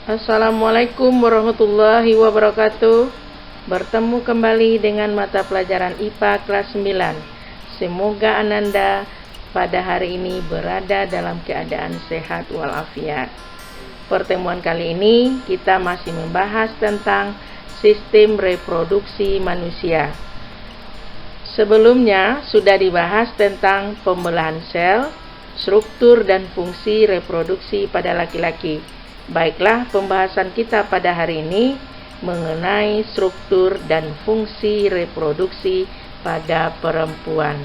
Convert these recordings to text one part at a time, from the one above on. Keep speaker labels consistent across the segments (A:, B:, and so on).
A: Assalamualaikum warahmatullahi wabarakatuh. Bertemu kembali dengan mata pelajaran IPA kelas 9. Semoga Ananda pada hari ini berada dalam keadaan sehat walafiat. Pertemuan kali ini kita masih membahas tentang sistem reproduksi manusia. Sebelumnya sudah dibahas tentang pembelahan sel, struktur dan fungsi reproduksi pada laki-laki. Baiklah, pembahasan kita pada hari ini mengenai struktur dan fungsi reproduksi pada perempuan.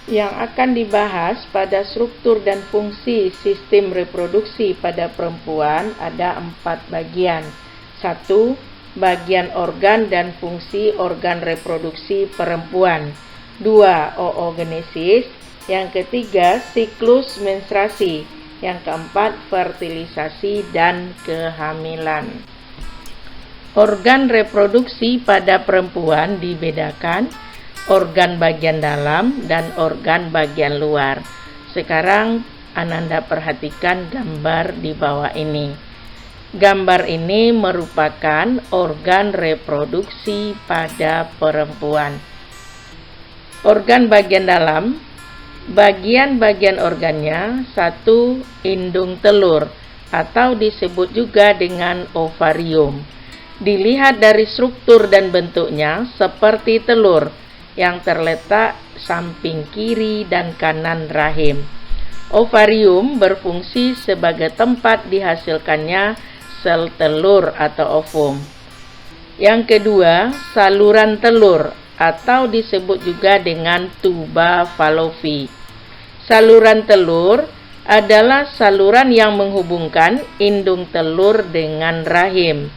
A: Yang akan dibahas pada struktur dan fungsi sistem reproduksi pada perempuan ada 4 bagian. 1. Bagian organ dan fungsi organ reproduksi perempuan. 2. Oogenesis. Yang ketiga, siklus menstruasi. Yang keempat, fertilisasi dan kehamilan. Organ reproduksi pada perempuan dibedakan organ bagian dalam dan organ bagian luar. Sekarang Ananda perhatikan gambar di bawah ini. Gambar ini merupakan organ reproduksi pada perempuan. Organ bagian dalam, bagian-bagian organnya: 1. Indung telur atau disebut juga dengan ovarium. Dilihat dari struktur dan bentuknya seperti telur yang terletak samping kiri dan kanan rahim. Ovarium berfungsi sebagai tempat dihasilkannya sel telur atau ovum. Yang kedua, saluran telur atau disebut juga dengan tuba Fallopi. Saluran telur adalah saluran yang menghubungkan indung telur dengan rahim.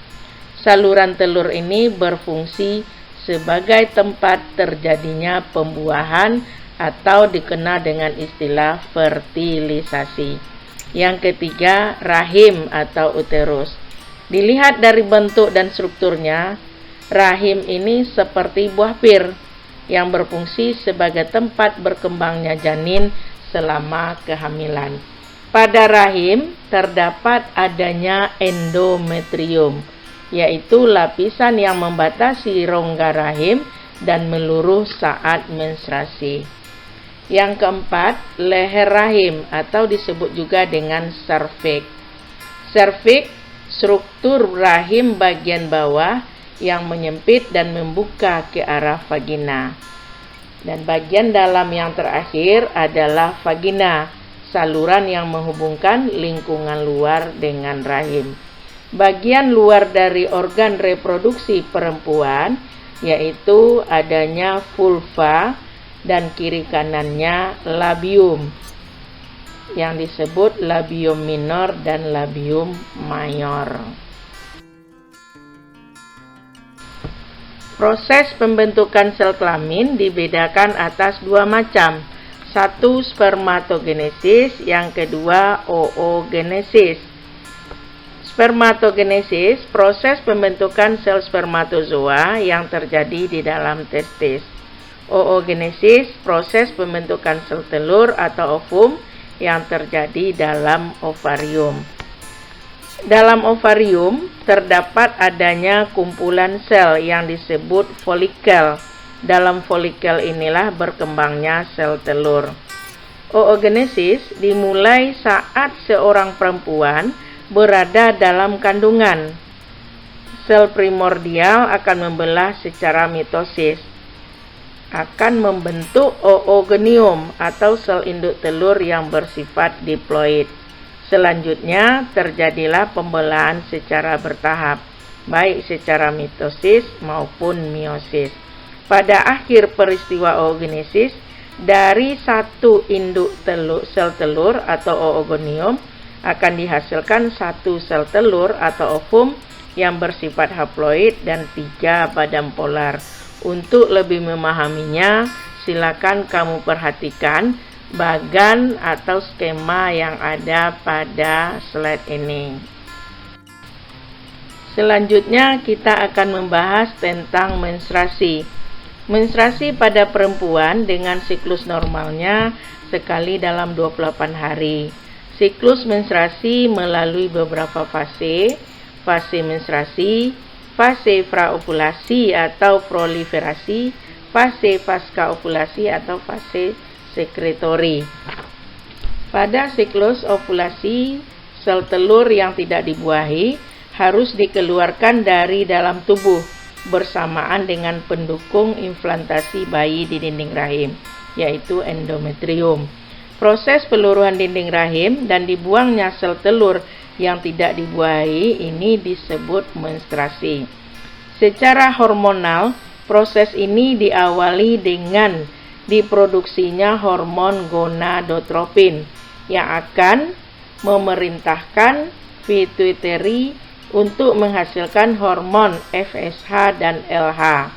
A: Saluran telur ini berfungsi sebagai tempat terjadinya pembuahan atau dikenal dengan istilah fertilisasi. Yang ketiga, rahim atau uterus. Dilihat dari bentuk dan strukturnya, rahim ini seperti buah pir yang berfungsi sebagai tempat berkembangnya janin selama kehamilan. Pada rahim terdapat adanya endometrium, yaitu lapisan yang membatasi rongga rahim dan meluruh saat menstruasi. Yang keempat, leher rahim atau disebut juga dengan serviks. Serviks, struktur rahim bagian bawah yang menyempit dan membuka ke arah vagina. Dan bagian dalam yang terakhir adalah vagina, saluran yang menghubungkan lingkungan luar dengan rahim. Bagian luar dari organ reproduksi perempuan yaitu adanya vulva dan kiri kanannya labium yang disebut labium minor dan labium mayor. Proses pembentukan sel kelamin dibedakan atas 2 macam. 1. Spermatogenesis, yang kedua oogenesis. Spermatogenesis, proses pembentukan sel spermatozoa yang terjadi di dalam testis. Oogenesis, proses pembentukan sel telur atau ovum yang terjadi dalam ovarium. Dalam ovarium terdapat adanya kumpulan sel yang disebut folikel. Dalam folikel inilah berkembangnya sel telur. Oogenesis dimulai saat seorang perempuan berada dalam kandungan. Sel primordial akan membelah secara mitosis, akan membentuk oogonium atau sel induk telur yang bersifat diploid. Selanjutnya terjadilah pembelahan secara bertahap, baik secara mitosis maupun meiosis. Pada akhir peristiwa oogenesis, dari satu induk sel telur atau oogonium akan dihasilkan satu sel telur atau ovum yang bersifat haploid dan 3 badan polar. Untuk lebih memahaminya, silakan kamu perhatikan bagan atau skema yang ada pada slide ini. Selanjutnya kita akan membahas tentang menstruasi. Menstruasi pada perempuan dengan siklus normalnya sekali dalam 28 hari. Siklus menstruasi melalui beberapa fase: fase menstruasi, fase praovulasi atau proliferasi, fase pasca ovulasi atau fase sekretori. Pada siklus ovulasi, sel telur yang tidak dibuahi harus dikeluarkan dari dalam tubuh bersamaan dengan pendukung implantasi bayi di dinding rahim, yaitu endometrium. Proses peluruhan dinding rahim dan dibuangnya sel telur yang tidak dibuahi ini disebut menstruasi. Secara hormonal, proses ini diawali dengan diproduksinya hormon gonadotropin yang akan memerintahkan pituitari untuk menghasilkan hormon FSH dan LH.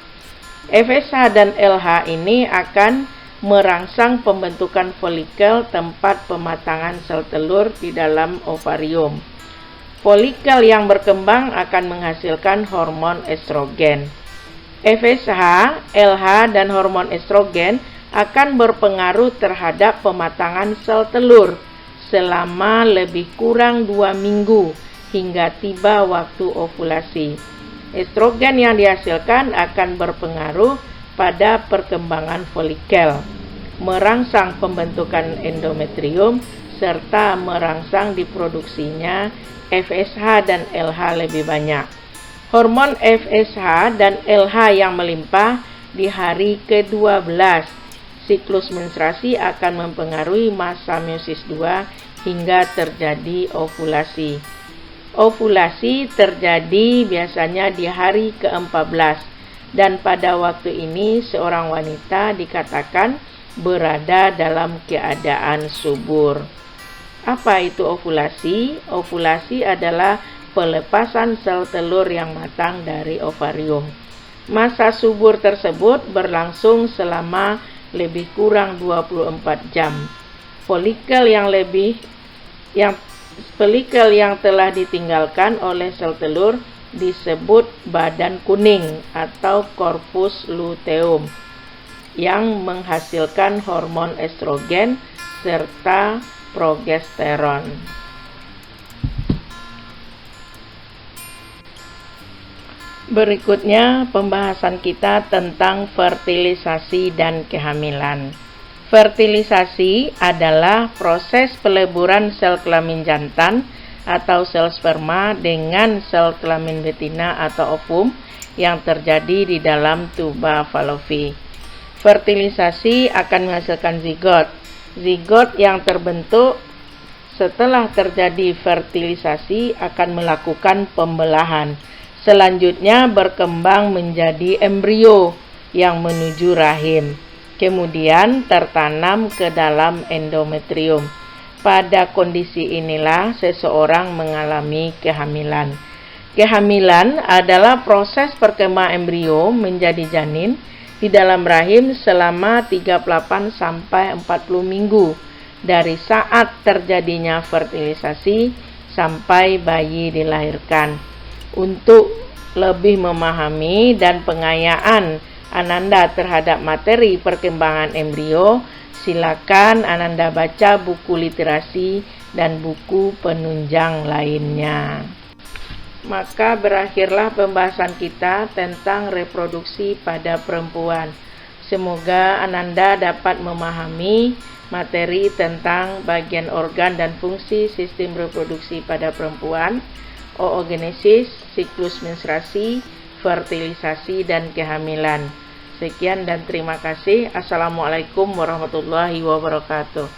A: FSH dan LH ini akan merangsang pembentukan folikel tempat pematangan sel telur di dalam ovarium. Folikel yang berkembang akan menghasilkan hormon estrogen. FSH, LH, dan hormon estrogen akan berpengaruh terhadap pematangan sel telur selama lebih kurang 2 minggu hingga tiba waktu ovulasi. Estrogen yang dihasilkan akan berpengaruh pada perkembangan folikel, merangsang pembentukan endometrium, serta merangsang diproduksinya FSH dan LH lebih banyak. Hormon FSH dan LH yang melimpah di hari ke-12 siklus menstruasi akan mempengaruhi masa meiosis 2 hingga terjadi ovulasi. Ovulasi terjadi biasanya di hari ke-14 dan pada waktu ini seorang wanita dikatakan berada dalam keadaan subur. Apa itu ovulasi? Ovulasi adalah pelepasan sel telur yang matang dari ovarium. Masa subur tersebut berlangsung selama lebih kurang 24 jam. Folikel yang telah ditinggalkan oleh sel telur disebut badan kuning atau corpus luteum yang menghasilkan hormon estrogen serta progesteron. Berikutnya pembahasan kita tentang fertilisasi dan kehamilan. Fertilisasi adalah proses peleburan sel kelamin jantan atau sel sperma dengan sel kelamin betina atau ovum yang terjadi di dalam tuba falopi. Fertilisasi akan menghasilkan zigot. Zigot yang terbentuk setelah terjadi fertilisasi akan melakukan pembelahan. Selanjutnya berkembang menjadi embrio yang menuju rahim. Kemudian tertanam ke dalam endometrium. Pada kondisi inilah seseorang mengalami kehamilan. Kehamilan adalah proses perkembangan embrio menjadi janin di dalam rahim selama 38 sampai 40 minggu dari saat terjadinya fertilisasi sampai bayi dilahirkan. Untuk lebih memahami dan pengayaan Ananda terhadap materi perkembangan embrio, silakan Ananda baca buku literasi dan buku penunjang lainnya. Maka berakhirlah pembahasan kita tentang reproduksi pada perempuan. Semoga Ananda dapat memahami materi tentang bagian organ dan fungsi sistem reproduksi pada perempuan, oogenesis, siklus menstruasi, fertilisasi, dan kehamilan. Sekian dan terima kasih. Assalamualaikum warahmatullahi wabarakatuh.